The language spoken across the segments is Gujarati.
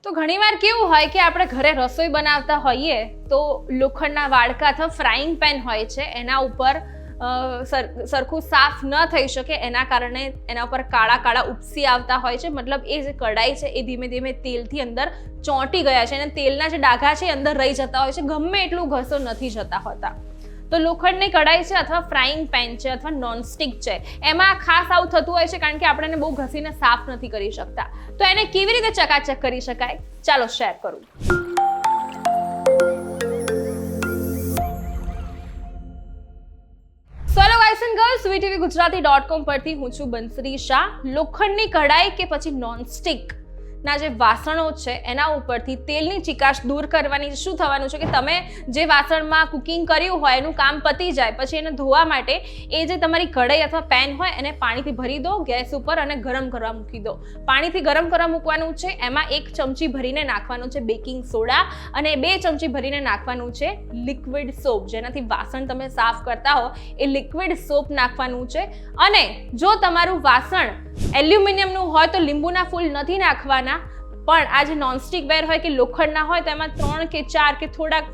તો ઘણીવાર કેવું હોય કે આપણે ઘરે રસોઈ બનાવતા હોઈએ તો લોખંડના વાડકા અથવા ફ્રાઈંગ પેન હોય છે, એના ઉપર સરખું સાફ ન થઈ શકે, એના કારણે એના ઉપર કાળા કાળા ઉપસી આવતા હોય છે. મતલબ એ જે કઢાઈ છે એ ધીમે ધીમે તેલથી અંદર ચોંટી ગયા છે અને તેલના જે ડાઘા છે અંદર રહી જતા હોય છે, ગમે એટલું ઘસો નથી જતા હોતા. તો લોખંડની કઢાઈ છે અથવા ફ્રાઈંગ પેન છે અથવા નોનસ્ટિક છે, એમાં ખાસ આવું થતું હોય છે કારણ કે આપણે એને બહુ ઘસીને સાફ નથી કરી શકતા. તો એને કેવી રીતે ચકાચક કરી શકાય, ચાલો શેર કરું. Hello guys and girls, VTVGujarati.com પરથી હું છું બંસરી શાહ. લોખંડની કઢાઈ કે પછી નોનસ્ટિક ના જે વાસણો છે એના ઉપરથી તેલની ચીકાશ દૂર કરવાની શું થવાનું છે કે તમે જે વાસણમાં કુકિંગ કર્યું હોય એનું કામ પતી જાય પછી એને ધોવા માટે એ જે તમારી કઢાઈ અથવા પેન હોય એને પાણીથી ભરી દો ગેસ ઉપર અને ગરમ કરવા મૂકી દો. પાણીથી ગરમ કરવા મૂકવાનું છે. એમાં 1 ચમચી ભરીને નાખવાનું છે બેકિંગ સોડા અને 2 ચમચી ભરીને નાખવાનું છે લિક્વિડ સોપ, જેનાથી વાસણ તમે સાફ કરતા હો એ લિક્વિડ સોપ નાખવાનું છે. અને જો તમારું વાસણ એલ્યુમિનિયમનું હોય તો લીંબુના ફૂલ નથી નાખવાના, પણ આ જે નોનસ્ટિક વેર હોય કે લોખંડના હોય તો એમાં 3 કે 4 કે થોડાક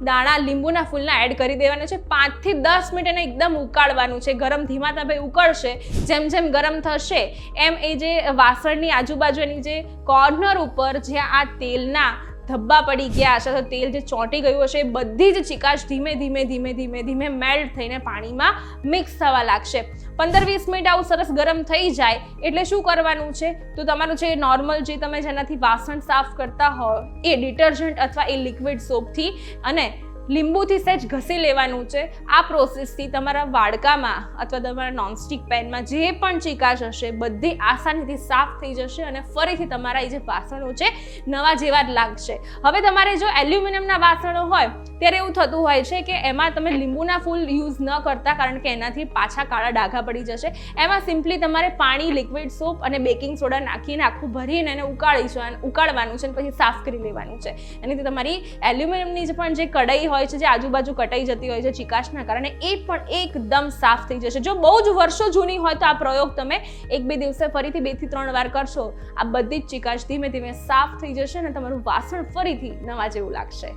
દાણા લીંબુના ફૂલના એડ કરી દેવાના છે. 5 થી 10 મિનિટ એને એકદમ ઉકાળવાનું છે. ગરમ ધીમા તાપે ઉકળશે. જેમ જેમ ગરમ થશે એમ એ જે વાસણની આજુબાજુ એની જે કોર્નર ઉપર જ્યાં આ તેલના ધબ્બા પડી ગયા હશે, તો તેલ જે ચોંટી ગયું હશે, એ બધી જ ચીકાશ ધીમે ધીમે મેલ્ટ થઈને પાણીમાં મિક્સ થવા લાગશે. 15-20 મિનિટ આવું સરસ ગરમ થઈ જાય એટલે શું કરવાનું છે, તો તમારું જે નોર્મલ જે તમે જેનાથી વાસણ સાફ કરતા હો એ ડિટર્જન્ટ અથવા એ લિક્વિડ સોપથી અને લીંબુથી સહેજ ઘસી લેવાનું છે. આ પ્રોસેસથી તમારા વાડકામાં અથવા તમારા નોનસ્ટિક પેનમાં જે પણ ચીકાશ હશે બધી આસાનીથી સાફ થઈ જશે અને ફરીથી તમારા એ જે વાસણો છે નવા જેવા જ લાગશે. હવે તમારે જો એલ્યુમિનિયમના વાસણો હોય ત્યારે એવું થતું હોય છે કે એમાં તમે લીંબુના ફૂલ યુઝ ન કરતા, કારણ કે એનાથી પાછા કાળા ડાઘા પડી જશે. એમાં સિમ્પલી તમારે પાણી, લિક્વિડ સોપ અને બેકિંગ સોડા નાખીને આખું ભરીને એને ઉકાળવાનું છે અને પછી સાફ કરી લેવાનું છે. એનાથી તમારી એલ્યુમિનિયમની પણ જે કઢાઈ હોય છે, જે આજુબાજુ કટાઈ જતી હોય છે ચીકાશના કારણે, એ પણ એકદમ સાફ થઈ જશે. જો બહુ જ વર્ષો જૂની હોય તો આ પ્રયોગ તમે 1-2 દિવસે ફરીથી 2 થી 3 વાર કરશો, આ બધી જ ચીકાશ ધીમે ધીમે સાફ થઈ જશે અને તમારું વાસણ ફરીથી નવા જેવું લાગશે.